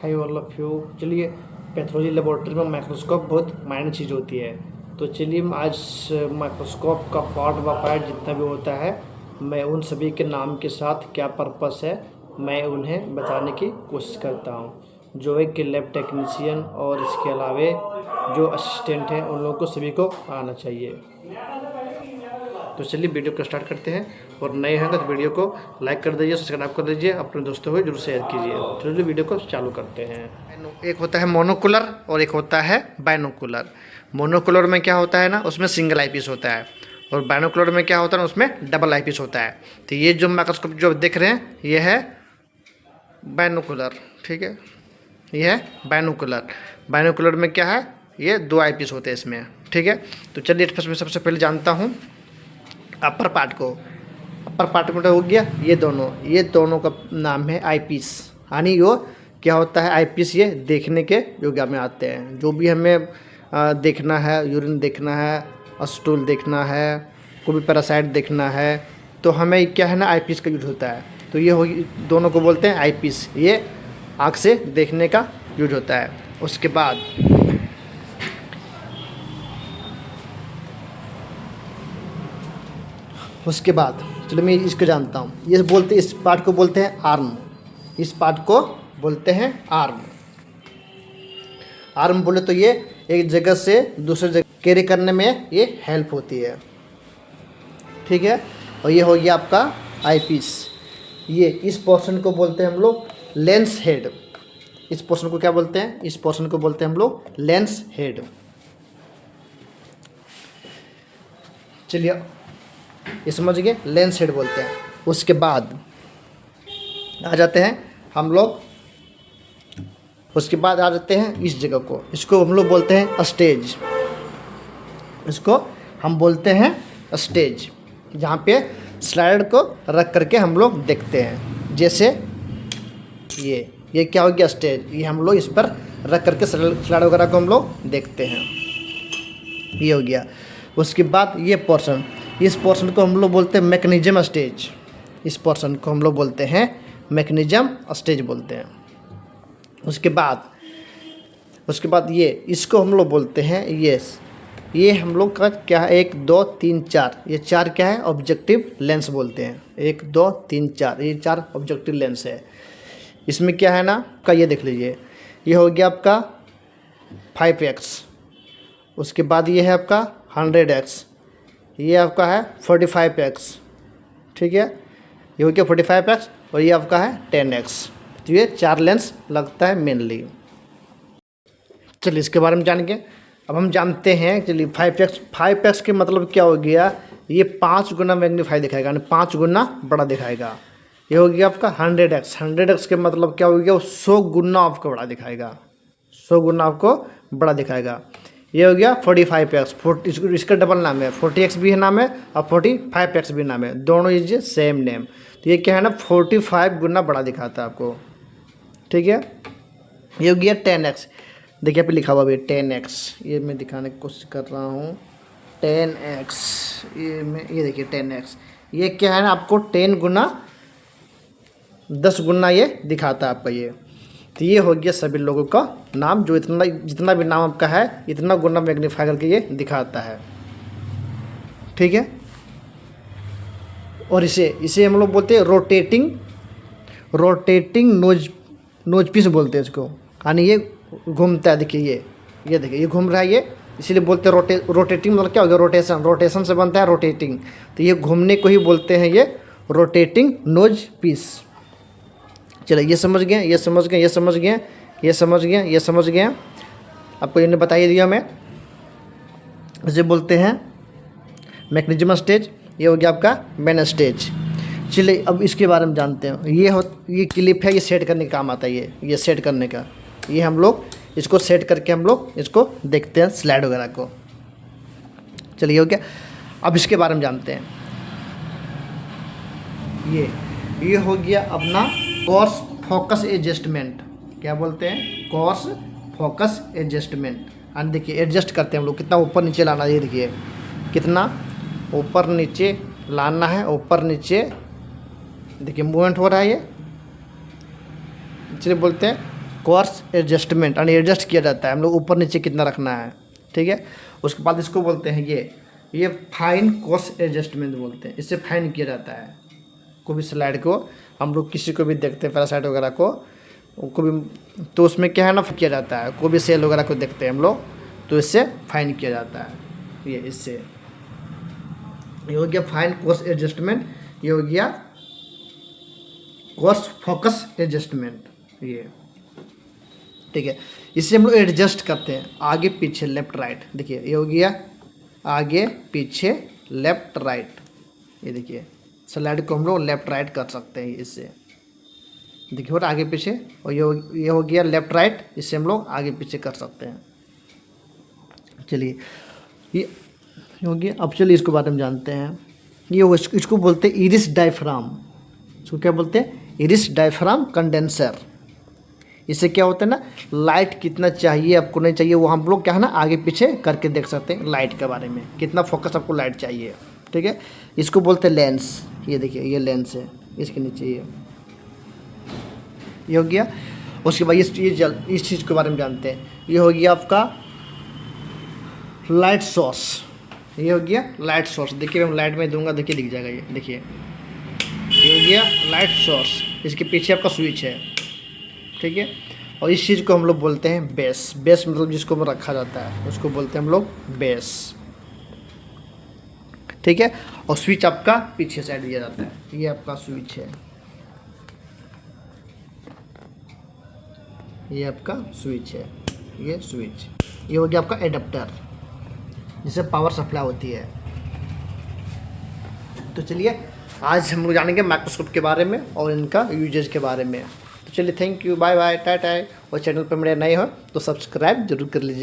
Hi all of you. चलिए, pathology laboratory में microscope बहुत मायने चीज़ होती है। तो चलिए हम आज माइक्रोस्कोप का पार्ट बाय पार्ट जितना भी होता है, मैं उन सभी के नाम के साथ क्या पर्पस है, मैं उन्हें बताने की कोशिश करता हूँ। जो एक लैब टेक्नीशियन और इसके अलावे जो असिस्टेंट हैं उन लोगों को सभी को आना चाहिए। तो चलिए वीडियो को स्टार्ट करते हैं। और नए हैं तो वीडियो को लाइक कर दीजिए, सब्सक्राइब कर दीजिए, अपने दोस्तों को जरूर शेयर कीजिए। चलिए वीडियो को चालू करते हैं। एक होता है मोनोकुलर और एक होता है बाइनोकुलर। मोनोकुलर में क्या होता है ना, उसमें सिंगल आईपीस होता है, और बाइनोकुलर में क्या होता है ना, उसमें डबल आईपीस होता है। तो ये जो माइक्रोस्कोप जो देख रहे हैं ये है बाइनोकुलर, ठीक है, ये है बाइनोकुलर। बाइनोकुलर में क्या है, ये दो आईपीस होते हैं इसमें, ठीक है। तो चलिए मैं सबसे पहले जानता हूँ अपर पार्ट को। अपर पार्ट में हो गया ये दोनों का नाम है आईपीस, यानी वो क्या होता है आईपीस, ये देखने के योग्य में आते हैं। जो भी हमें देखना है, यूरिन देखना है, स्टूल देखना है, कोई भी पैरासाइट देखना है, तो हमें क्या है ना आईपीस का यूज होता है। तो ये हो दोनों को बोलते हैं आईपीस, ये आँख से देखने का यूज होता है। उसके बाद चलो मैं इसको जानता हूँ। ये बोलते इस पार्ट को बोलते हैं आर्म, इस पार्ट को बोलते हैं आर्म। आर्म बोले तो ये एक जगह से दूसरे जगह कैरी करने में ये हेल्प होती है, ठीक है। और ये हो गया आपका आईपीस। ये इस पोर्शन को बोलते हैं हम लोग लेंस हेड। इस पोर्शन को क्या बोलते हैं, इस पोर्शन को बोलते हैं हम लोग लेंस हेड। चलिए ये समझ गए, लेंस हेड बोलते हैं। उसके बाद आ जाते हैं हम लोग, उसके बाद आ जाते हैं इस जगह को, इसको हम लोग बोलते हैं स्टेज। इसको हम बोलते हैं स्टेज, जहाँ पे स्लाइड को रख करके हम लोग देखते हैं। जैसे ये क्या हो गया स्टेज, ये हम लोग इस पर रख करके स्लाइड वगैरह को हम लोग देखते हैं, ये हो गया। उसके बाद ये पोर्शन, इस पोर्शन को हम लोग बोलते हैं मैकेनिज्म स्टेज। इस पोर्शन को हम लोग बोलते हैं मैकेनिज्म स्टेज बोलते हैं। उसके बाद ये इसको हम लोग बोलते हैं ये हम लोग का क्या है, 1 2 3 4, ये 4 क्या है ऑब्जेक्टिव लेंस बोलते हैं। 1 2 3 4, ये 4 ऑब्जेक्टिव लेंस है। इसमें क्या है ना का ये देख लीजिए, ये हो गया आपका 5x। उसके बाद ये है आपका 100x, ये आपका है 45x, ठीक है, ये हो गया 45x, और ये आपका है 10x। तो ये 4 लेंस लगता है मेनली। चलिए इसके बारे में जान के अब हम जानते हैं। चलिए 5x के मतलब क्या हो गया, ये 5 गुना मैग्नीफाई दिखाएगा, यानी 5 गुना बड़ा दिखाएगा। ये हो गया आपका 100x के मतलब क्या हो गया, वो 100 गुना आपको बड़ा दिखाएगा, 100 गुना आपको बड़ा दिखाएगा। ये हो गया 45x, इसका डबल नाम है, 40x भी है नाम है और 45x भी नाम है, दोनों ये सेम नेम। तो ये क्या है ना 45 गुना बड़ा दिखाता है आपको, ठीक है। ये हो गया 10x, देखिए पे लिखा हुआ है 10x, ये मैं दिखाने की कोशिश कर रहा हूँ 10x, ये देखिए 10x, ये क्या है ना आपको 10 गुना 10 गुना ये दिखाता है आपका ये। तो ये हो गया सभी लोगों का नाम, जो जितना भी नाम आपका है इतना गुना मैग्नीफाई करके ये दिखाता है, ठीक है। और इसे हम लोग बोलते हैं रोटेटिंग नोज पीस बोलते हैं इसको, यानी ये घूमता है। देखिए ये देखिए ये घूम रहा है, ये इसीलिए बोलते हैं रोटेटिंग। मतलब क्या हो गया, रोटेशन से बनता है रोटेटिंग। तो ये घूमने को ही बोलते हैं ये रोटेटिंग नोज पीस। चलो ये समझ गए। आपको इन्हें बताइए दिया मैं, इसे बोलते हैं मैकेनिज्म स्टेज। ये हो गया आपका मेन स्टेज। चलिए अब इसके बारे में जानते हैं। ये क्लिप है, ये सेट करने का काम आता है, ये सेट करने का, ये हम लोग इसको सेट करके हम लोग इसको देखते हैं स्लाइड वगैरह को। चलिए हो गया। अब इसके बारे में जानते हैं। ये हो गया अपना कोर्स फोकस एडजस्टमेंट। क्या बोलते हैं, कोर्स फोकस एडजस्टमेंट। और देखिए एडजस्ट करते हैं हम लोग, कितना ऊपर नीचे लाना है, ये देखिए कितना ऊपर नीचे लाना है, ऊपर नीचे देखिए मूवमेंट हो रहा है ये, इसलिए बोलते हैं कोर्स एडजस्टमेंट, यानी एडजस्ट किया जाता है हम लोग ऊपर नीचे कितना रखना है, ठीक है। उसके बाद इसको बोलते हैं ये फाइन कोर्स एडजस्टमेंट बोलते हैं, इससे फाइन किया जाता है। कोई भी स्लाइड को हम लोग किसी को भी देखते हैं पैरासाइट वगैरह को भी, तो उसमें क्या है ना किया जाता है। कोई भी सेल वगैरह को देखते हैं हम लोग तो इससे फाइन किया जाता है। ये इससे ये हो गया फाइन कोर्स एडजस्टमेंट, ये हो गया कोर्स फोकस एडजस्टमेंट, ये ठीक है। इससे हम लोग एडजस्ट करते हैं आगे पीछे लेफ्ट राइट। देखिए ये हो गया आगे पीछे लेफ्ट राइट, ये देखिए स्लाइड को हम लोग लेफ्ट राइट कर सकते हैं इससे, देखिए और आगे पीछे। और ये हो गया लेफ्ट राइट, इससे हम लोग आगे पीछे कर सकते हैं। चलिए ये हो गया। अब चलिए इसके बारे में जानते हैं। इसको बोलते हैं इरिस डायफ्राम। इसको क्या बोलते हैं? Iris diaphragm condenser. इससे क्या होता है ना, लाइट कितना चाहिए आपको नहीं चाहिए वो हम लोग क्या है ना आगे पीछे करके देख सकते हैं। लाइट के बारे में कितना फोकस आपको लाइट चाहिए, ठीक है। इसको बोलते हैं लेंस। ये देखिए ये लेंस है, इसके नीचे ये हो गया। उसके बाद इस चीज़ के बारे में जानते हैं। ये हो गया आपका लाइट सोर्स। ये हो गया लाइट सोर्स। देखिए मैं लाइट में दूंगा, देखिए दिख जाएगा ये, देखिए ये हो गया लाइट सोर्स। इसके पीछे आपका स्विच है, ठीक है। और इस चीज़ को हम लोग बोलते हैं बेस। बेस मतलब जिसको रखा जाता है उसको बोलते हैं हम लोग बेस, ठीक है। और स्विच आपका पीछे साइड दिया जाता है, ये आपका स्विच है, ये आपका स्विच है, ये स्विच। ये हो गया आपका एडाप्टर जिससे पावर सप्लाई होती है। तो चलिए आज हम लोग जानेंगे माइक्रोस्कोप के बारे में और इनका यूजेज के बारे में। तो चलिए thank you, bye bye, tata. और चैनल पर मेरे नए हो तो सब्सक्राइब जरूर कर लीजिए।